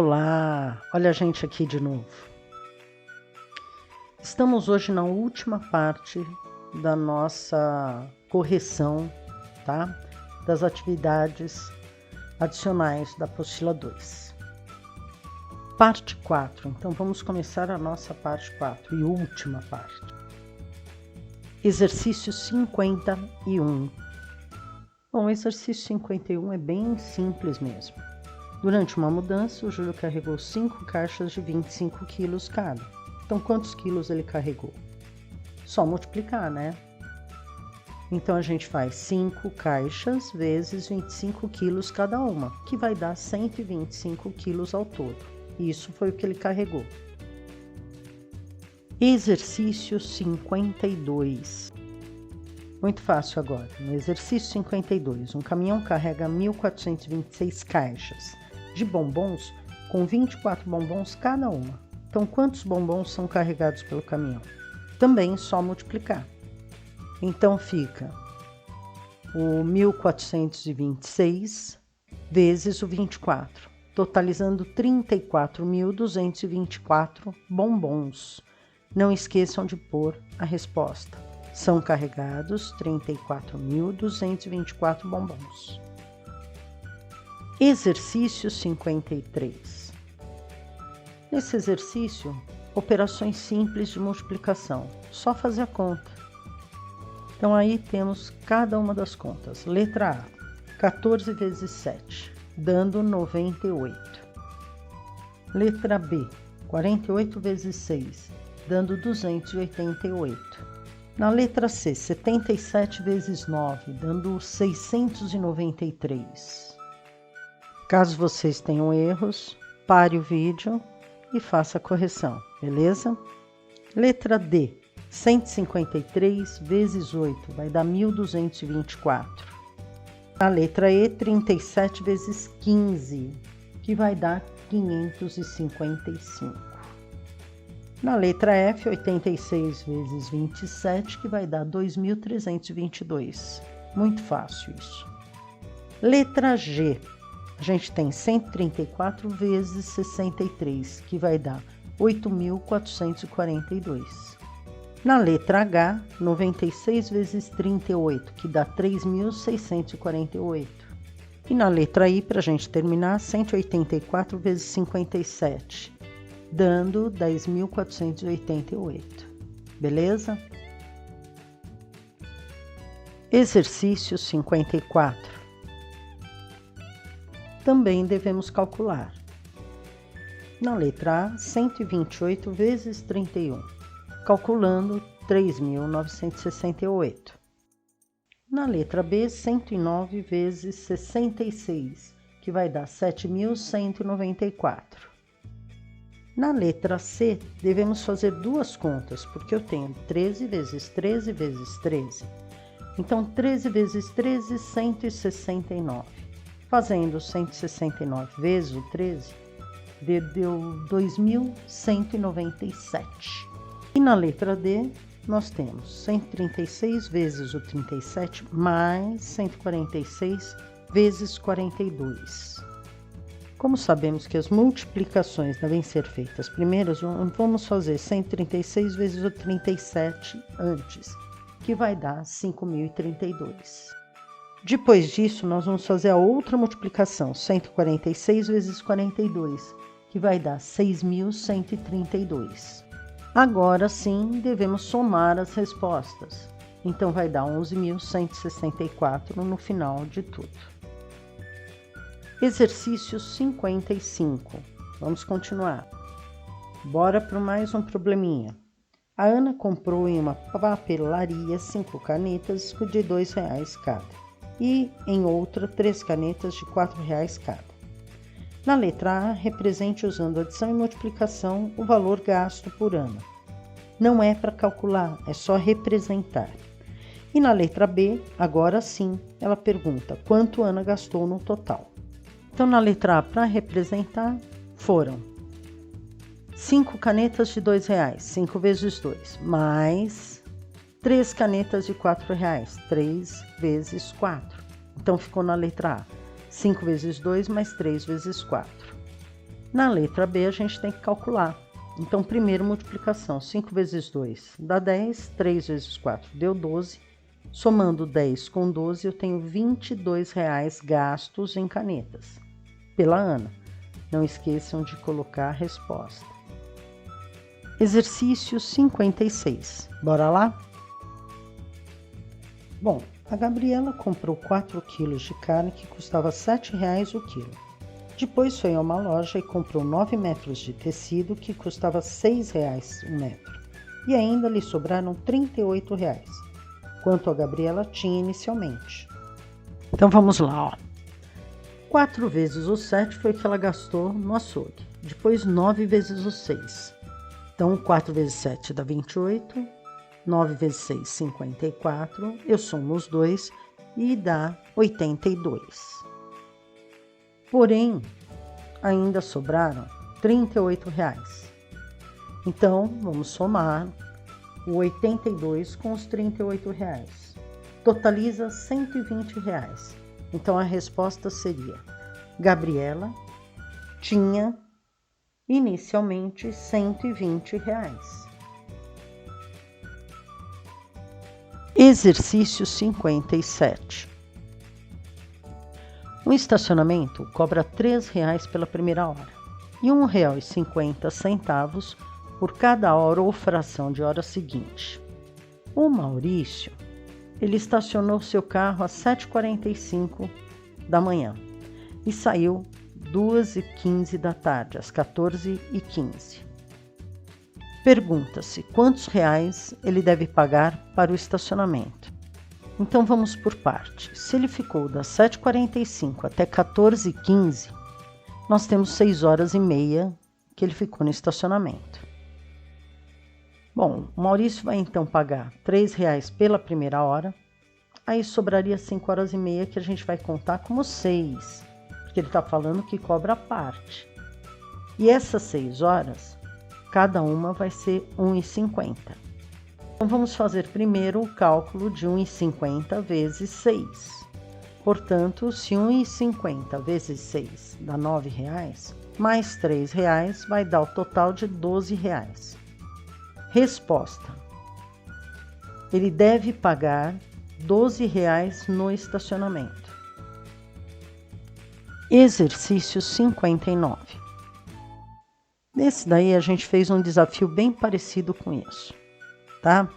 Olá, olha a gente aqui de novo. Estamos hoje na última parte da nossa correção, tá? Das atividades adicionais da apostila 2. Parte 4, então vamos começar a nossa parte 4 e última parte. Exercício 51. Bom, o exercício 51 é bem simples mesmo. Durante uma mudança, o Júlio carregou 5 caixas de 25 quilos cada. Então, quantos quilos ele carregou? Só multiplicar, né? Então, a gente faz 5 caixas vezes 25 quilos cada uma, que vai dar 125 quilos ao todo. Isso foi o que ele carregou. Exercício 52. Muito fácil agora. No exercício 52, um caminhão carrega 1.426 caixas de bombons com 24 bombons cada uma. Então, quantos bombons são carregados pelo caminhão? Também só multiplicar. Então, fica o 1.426 vezes o 24, totalizando 34.224 bombons. Não esqueçam de pôr a resposta. São carregados 34.224 bombons. Exercício 53. Nesse exercício, operações simples de multiplicação. Só fazer a conta. Então, aí temos cada uma das contas. Letra A, 14 vezes 7, dando 98. Letra B, 48 vezes 6, dando 288. Na letra C, 77 vezes 9, dando 693. Caso vocês tenham erros, pare o vídeo e faça a correção, beleza? Letra D, 153 vezes 8, vai dar 1.224. Na letra E, 37 vezes 15, que vai dar 555. Na letra F, 86 vezes 27, que vai dar 2.322. Muito fácil isso. Letra G, a gente tem 134 vezes 63, que vai dar 8.442. Na letra H, 96 vezes 38, que dá 3.648. E na letra I, para a gente terminar, 184 vezes 57. Dando 10.488, beleza? Exercício 54. Também devemos calcular. Na letra A, 128 vezes 31, calculando 3.968. Na letra B, 109 vezes 66, que vai dar 7.194. Na letra C, devemos fazer duas contas, porque eu tenho 13 vezes 13 vezes 13. Então, 13 vezes 13, 169. Fazendo 169 vezes o 13, deu 2.197. E na letra D, nós temos 136 vezes o 37, mais 146 vezes 42. Como sabemos que as multiplicações devem ser feitas primeiro, vamos fazer 136 vezes o 37 antes, que vai dar 5.032. Depois disso, nós vamos fazer a outra multiplicação, 146 vezes 42, que vai dar 6.132. Agora sim, devemos somar as respostas. Então, vai dar 11.164 no final de tudo. Exercício 55. Vamos continuar. Bora para mais um probleminha. A Ana comprou em uma papelaria 5 canetas de R$2 cada e em outra 3 canetas de R$4 cada. Na letra A, represente usando adição e multiplicação o valor gasto por Ana. Não é para calcular, é só representar. E na letra B, agora sim, ela pergunta quanto Ana gastou no total. Então, na letra A, para representar, foram 5 canetas de R$2, 5 vezes 2, mais 3 canetas de R$4, 3 vezes 4. Então, ficou na letra A, 5 vezes 2 mais 3 vezes 4. Na letra B, a gente tem que calcular. Então, primeiro, multiplicação. 5 vezes 2 dá 10, 3 vezes 4 deu 12. Somando 10 com 12, eu tenho R$ 22,00 gastos em canetas pela Ana. Não esqueçam de colocar a resposta. Exercício 56. Bora lá? Bom, a Gabriela comprou 4 quilos de carne que custava R$ 7,00 o quilo. Depois foi a uma loja e comprou 9 metros de tecido que custava R$ 6,00 o metro. E ainda lhe sobraram R$ 38,00, quanto a Gabriela tinha inicialmente. Então vamos lá, ó. 4 vezes o 7 foi o que ela gastou no açougue. Depois 9 vezes o 6. Então 4 vezes 7 dá 28. 9 vezes 6, 54. Eu somo os dois e dá 82. Porém, ainda sobraram R$ 38,00. Então, vamos somar o 82 com os R$ 38,00. Totaliza R$ 120,00. Então, a resposta seria: Gabriela tinha inicialmente R$ 120,00. Exercício 57. Um estacionamento cobra R$ 3,00 pela primeira hora e R$ 1,50 por cada hora ou fração de hora seguinte. O Maurício, ele estacionou seu carro às 7h45 da manhã e saiu 2h15 da tarde, às 14h15. Pergunta-se quantos reais ele deve pagar para o estacionamento. Então vamos por parte. Se ele ficou das 7h45 até 14h15, nós temos 6 horas e meia que ele ficou no estacionamento. Bom, o Maurício vai então pagar R$ 3,00 pela primeira hora, aí sobraria 5 horas e meia que a gente vai contar como 6, porque ele está falando que cobra a parte. E essas 6 horas, cada uma vai ser R$ 1,50. Então, vamos fazer primeiro o cálculo de 1,50 vezes 6. Portanto, se 1,50 vezes 6 dá R$ 9,00, mais R$ 3,00 vai dar o total de R$ 12,00. Resposta: ele deve pagar R$ 12,00 no estacionamento. Exercício 59. Nesse daí a gente fez um desafio bem parecido com isso, tá?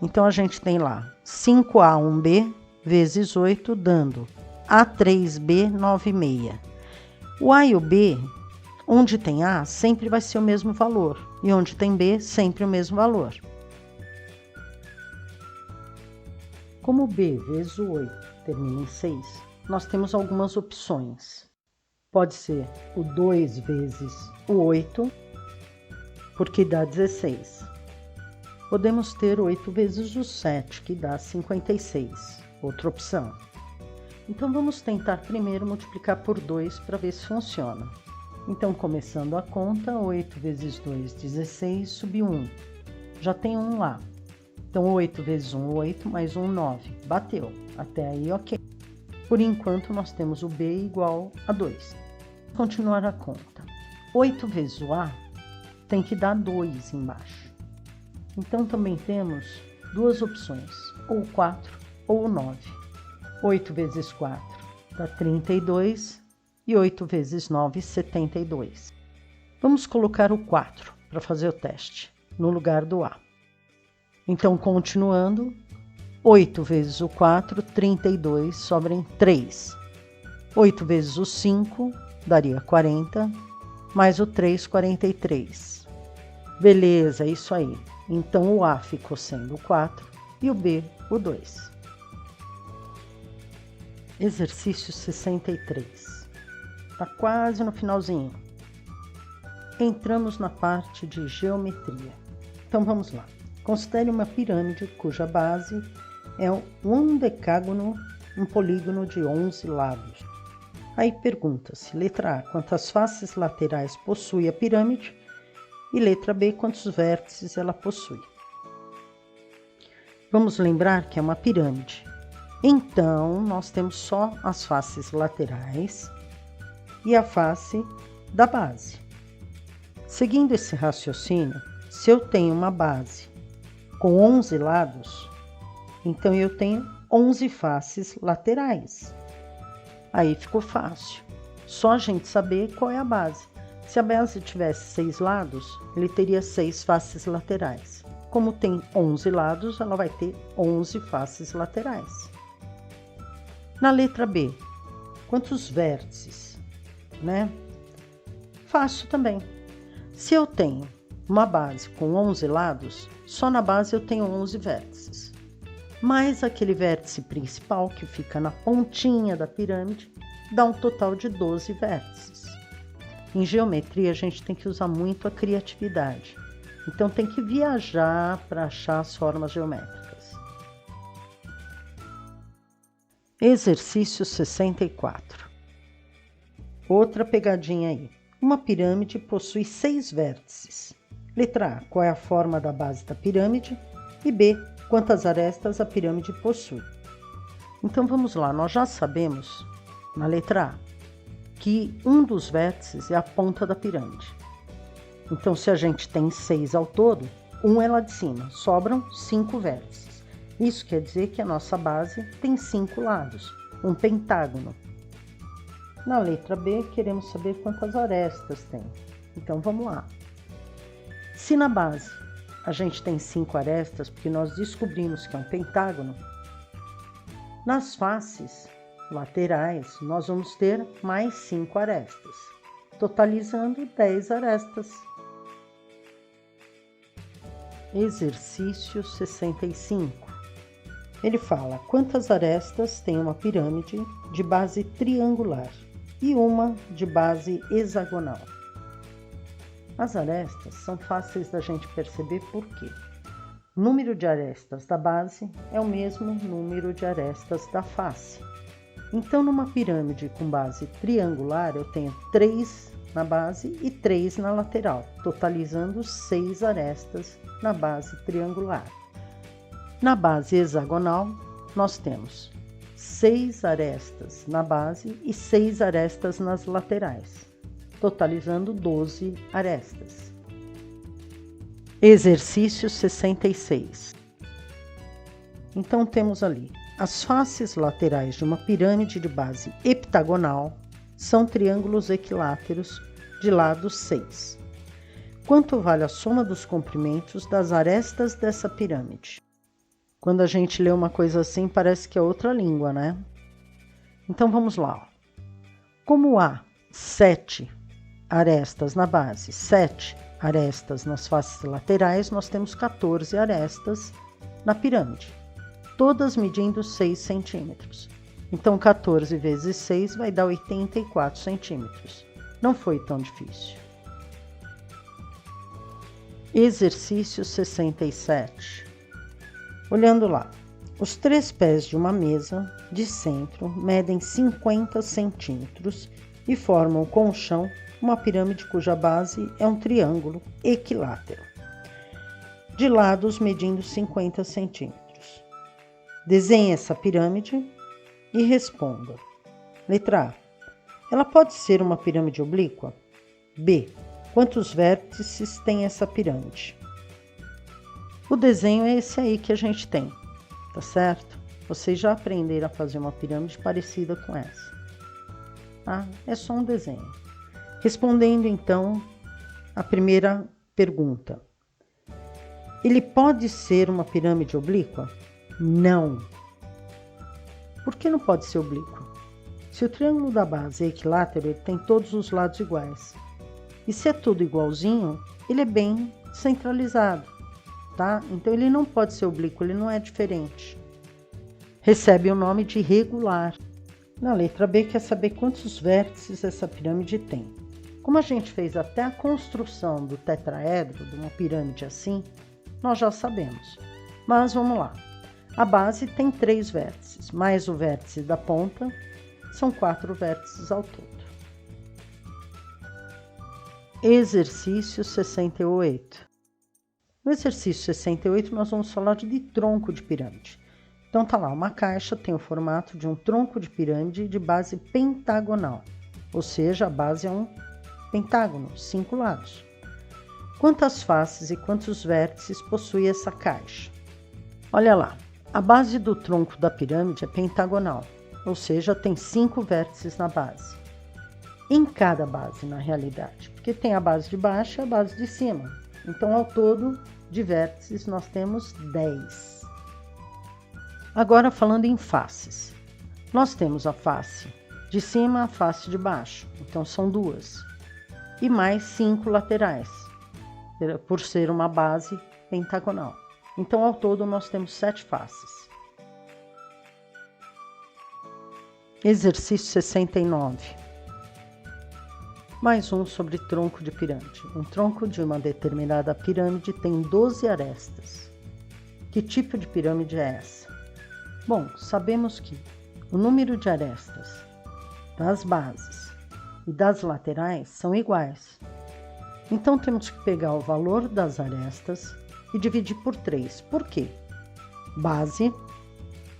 Então a gente tem lá 5A1B vezes 8 dando A3B 9,6. O A e o B, onde tem A sempre vai ser o mesmo valor e onde tem B sempre o mesmo valor. Como B vezes o 8 termina em 6, nós temos algumas opções. Pode ser o 2 vezes o 8, porque dá 16. Podemos ter 8 vezes o 7, que dá 56. Outra opção. Então, vamos tentar primeiro multiplicar por 2 para ver se funciona. Então, começando a conta, 8 vezes 2, 16, subiu 1. Já tem 1 lá. Então, 8 vezes 1, 8, mais 1, 9. Bateu. Até aí, ok. Por enquanto, nós temos o B igual a 2. Continuar a conta. 8 vezes o A tem que dar 2 embaixo. Então, também temos duas opções, ou 4 ou 9. 8 vezes 4 dá 32 e 8 vezes 9, 72. Vamos colocar o 4 para fazer o teste, no lugar do A. Então, continuando, 8 vezes o 4, 32, sobram 3. 8 vezes o 5, daria 40, mais o 3, 43. Beleza, é isso aí. Então, o A ficou sendo o 4 e o B, o 2. Exercício 63. Está quase no finalzinho. Entramos na parte de geometria. Então, vamos lá. Considere uma pirâmide cuja base é um decágono, um polígono de 11 lados. Aí pergunta-se, letra A, quantas faces laterais possui a pirâmide? E letra B, quantos vértices ela possui? Vamos lembrar que é uma pirâmide. Então, nós temos só as faces laterais e a face da base. Seguindo esse raciocínio, se eu tenho uma base com 11 lados, então eu tenho 11 faces laterais. Aí ficou fácil. Só a gente saber qual é a base. Se a base tivesse 6 lados, ele teria 6 faces laterais. Como tem 11 lados, ela vai ter 11 faces laterais. Na letra B, quantos vértices, né? Fácil também. Se eu tenho uma base com 11 lados, só na base eu tenho 11 vértices. Mais aquele vértice principal que fica na pontinha da pirâmide, dá um total de 12 vértices. Em geometria, a gente tem que usar muito a criatividade. Então, tem que viajar para achar as formas geométricas. Exercício 64. Outra pegadinha aí. Uma pirâmide possui 6 vértices. Letra A, qual é a forma da base da pirâmide? E B, quantas arestas a pirâmide possui? Então, vamos lá. Nós já sabemos, na letra A, que um dos vértices é a ponta da pirâmide. Então, se a gente tem 6 ao todo, um é lá de cima, sobram 5 vértices. Isso quer dizer que a nossa base tem 5 lados, um pentágono. Na letra B, queremos saber quantas arestas tem. Então, vamos lá. Se na base a gente tem 5 arestas, porque nós descobrimos que é um pentágono, nas faces laterais, nós vamos ter mais 5 arestas, totalizando 10 arestas. Exercício 65. Ele fala quantas arestas tem uma pirâmide de base triangular e uma de base hexagonal. As arestas são fáceis da gente perceber por quê. O número de arestas da base é o mesmo número de arestas da face. Então, numa pirâmide com base triangular, eu tenho 3 na base e 3 na lateral, totalizando 6 arestas na base triangular. Na base hexagonal, nós temos 6 arestas na base e 6 arestas nas laterais, totalizando 12 arestas. Exercício 66. Então, temos ali as faces laterais de uma pirâmide de base heptagonal são triângulos equiláteros de lado 6. Quanto vale a soma dos comprimentos das arestas dessa pirâmide? Quando a gente lê uma coisa assim, parece que é outra língua, né? Então, vamos lá. Como há 7 arestas na base, 7 arestas nas faces laterais, nós temos 14 arestas na pirâmide, todas medindo 6 centímetros. Então, 14 vezes 6 vai dar 84 centímetros. Não foi tão difícil. Exercício 67. Olhando lá, os 3 pés de uma mesa de centro medem 50 centímetros e formam com o chão uma pirâmide cuja base é um triângulo equilátero, de lados medindo 50 centímetros. Desenhe essa pirâmide e responda. Letra A. Ela pode ser uma pirâmide oblíqua? B. Quantos vértices tem essa pirâmide? O desenho é esse aí que a gente tem, tá certo? Vocês já aprenderam a fazer uma pirâmide parecida com essa. Tá? É só um desenho. Respondendo, então, a primeira pergunta. Ele pode ser uma pirâmide oblíqua? Não. Por que não pode ser oblíquo? Se o triângulo da base é equilátero, ele tem todos os lados iguais. E se é tudo igualzinho, ele é bem centralizado, tá? Então, ele não pode ser oblíquo, ele não é diferente. Recebe o nome de regular. Na letra B, quer saber quantos vértices essa pirâmide tem. Como a gente fez até a construção do tetraedro, de uma pirâmide assim, nós já sabemos. Mas vamos lá. A base tem 3 vértices, mais o vértice da ponta, são 4 vértices ao todo. Exercício 68. No exercício 68, nós vamos falar de tronco de pirâmide. Então, tá lá, uma caixa tem o formato de um tronco de pirâmide de base pentagonal, ou seja, a base é um pentágono, 5 lados. Quantas faces e quantos vértices possui essa caixa? Olha lá, a base do tronco da pirâmide é pentagonal, ou seja, tem 5 vértices na base. Em cada base, na realidade, porque tem a base de baixo e a base de cima. Então, ao todo de vértices, nós temos 10. Agora, falando em faces. Nós temos a face de cima e a face de baixo, então são 2. E mais 5 laterais, por ser uma base pentagonal. Então, ao todo, nós temos 7 faces. Exercício 69. Mais um sobre tronco de pirâmide. Um tronco de uma determinada pirâmide tem 12 arestas. Que tipo de pirâmide é essa? Bom, sabemos que o número de arestas das bases e das laterais são iguais. Então, temos que pegar o valor das arestas e dividir por 3. Por quê? Base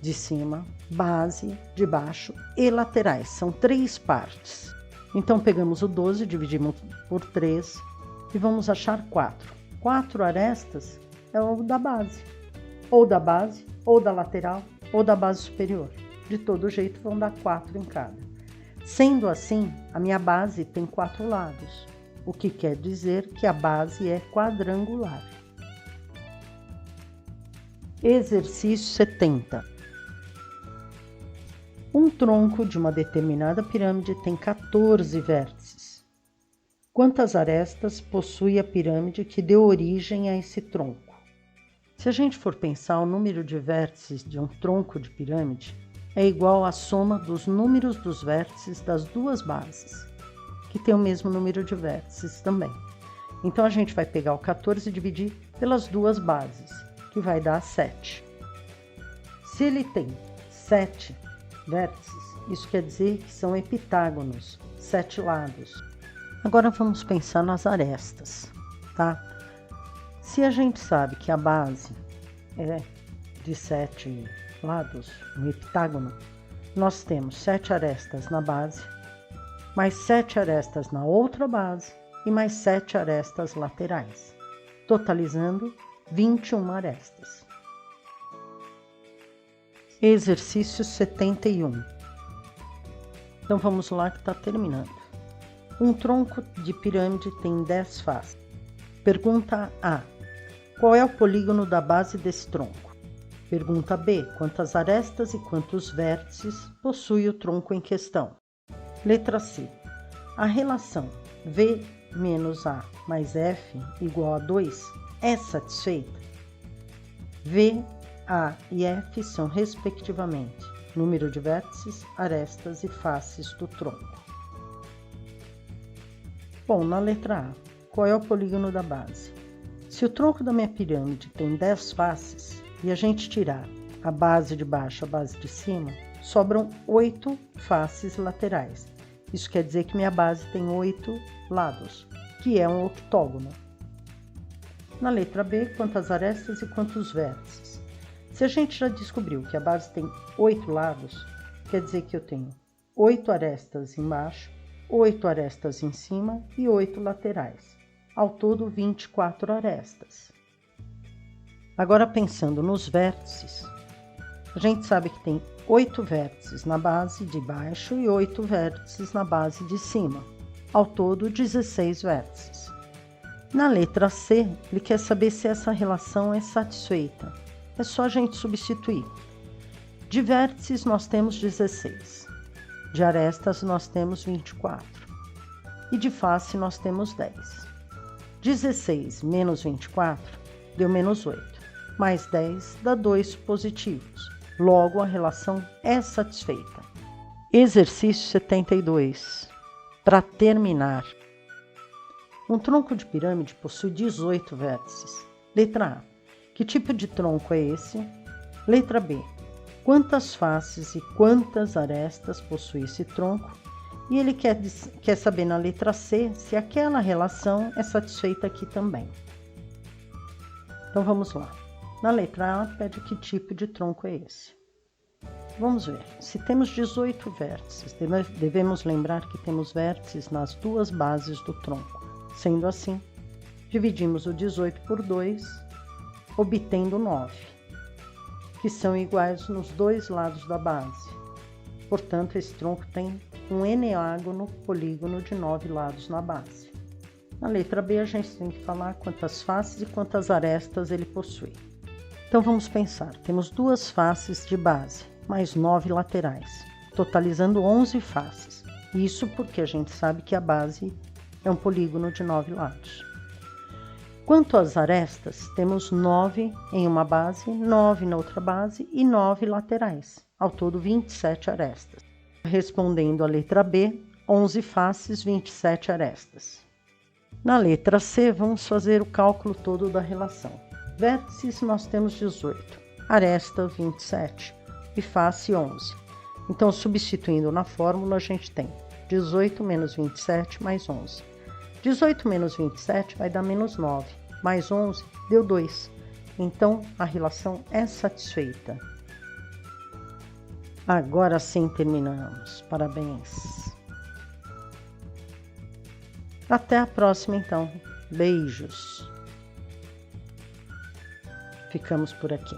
de cima, base de baixo e laterais. São 3 partes. Então, pegamos o 12, dividimos por 3 e vamos achar 4. 4 arestas é o da base, ou da lateral, ou da base superior. De todo jeito, vão dar 4 em cada. Sendo assim, a minha base tem 4 lados, o que quer dizer que a base é quadrangular. Exercício 70. Um tronco de uma determinada pirâmide tem 14 vértices. Quantas arestas possui a pirâmide que deu origem a esse tronco? Se a gente for pensar, o número de vértices de um tronco de pirâmide é igual à soma dos números dos vértices das 2 bases, que tem o mesmo número de vértices também. Então, a gente vai pegar o 14 e dividir pelas 2 bases, que vai dar 7. Se ele tem 7 vértices, isso quer dizer que são heptágonos, 7 lados. Agora vamos pensar nas arestas, tá? Se a gente sabe que a base é de 7 lados, um heptágono, nós temos 7 arestas na base, mais 7 arestas na outra base e mais 7 arestas laterais, totalizando 21 arestas. Exercício 71. Então vamos lá que está terminando. Um tronco de pirâmide tem 10 faces. Pergunta A. Qual é o polígono da base desse tronco? Pergunta B. Quantas arestas e quantos vértices possui o tronco em questão? Letra C. A relação V menos A mais F igual a 2 é satisfeita? V, A e F são, respectivamente, número de vértices, arestas e faces do tronco. Bom, na letra A, qual é o polígono da base? Se o tronco da minha pirâmide tem 10 faces e a gente tirar a base de baixo e a base de cima, sobram 8 faces laterais. Isso quer dizer que minha base tem 8 lados, que é um octógono. Na letra B, quantas arestas e quantos vértices? Se a gente já descobriu que a base tem 8 lados, quer dizer que eu tenho 8 arestas embaixo, 8 arestas em cima e 8 laterais. Ao todo, 24 arestas. Agora, pensando nos vértices, a gente sabe que tem 8 vértices na base de baixo e 8 vértices na base de cima. Ao todo, 16 vértices. Na letra C, ele quer saber se essa relação é satisfeita. É só a gente substituir. De vértices, nós temos 16. De arestas, nós temos 24. E de face, nós temos 10. 16 menos 24 deu menos 8. Mais 10 dá 2 positivos. Logo, a relação é satisfeita. Exercício 72. Para terminar. Um tronco de pirâmide possui 18 vértices. Letra A. Que tipo de tronco é esse? Letra B. Quantas faces e quantas arestas possui esse tronco? E ele quer saber na letra C se aquela relação é satisfeita aqui também. Então vamos lá. Na letra A, pede que tipo de tronco é esse. Vamos ver. Se temos 18 vértices, devemos lembrar que temos vértices nas 2 bases do tronco. Sendo assim, Dividimos o 18 por 2, obtendo 9, que são iguais nos dois lados da base. Portanto, esse tronco tem um eneágono polígono de 9 lados na base. Na letra B, a gente tem que falar quantas faces e quantas arestas ele possui. Então, vamos pensar. Temos 2 faces de base, mais 9 laterais, totalizando 11 faces. Isso porque a gente sabe que a base é um polígono de 9 lados. Quanto às arestas, temos 9 em uma base, 9 na outra base e 9 laterais. Ao todo, 27 arestas. Respondendo à letra B, 11 faces, 27 arestas. Na letra C, vamos fazer o cálculo todo da relação. Vértices, nós temos 18, aresta 27 e face 11. Então, substituindo na fórmula, a gente tem 18 menos 27 mais 11. 18 menos 27 vai dar menos 9, mais 11 deu 2. Então, a relação é satisfeita. Agora sim terminamos. Parabéns. Até a próxima, então. Beijos. Ficamos por aqui.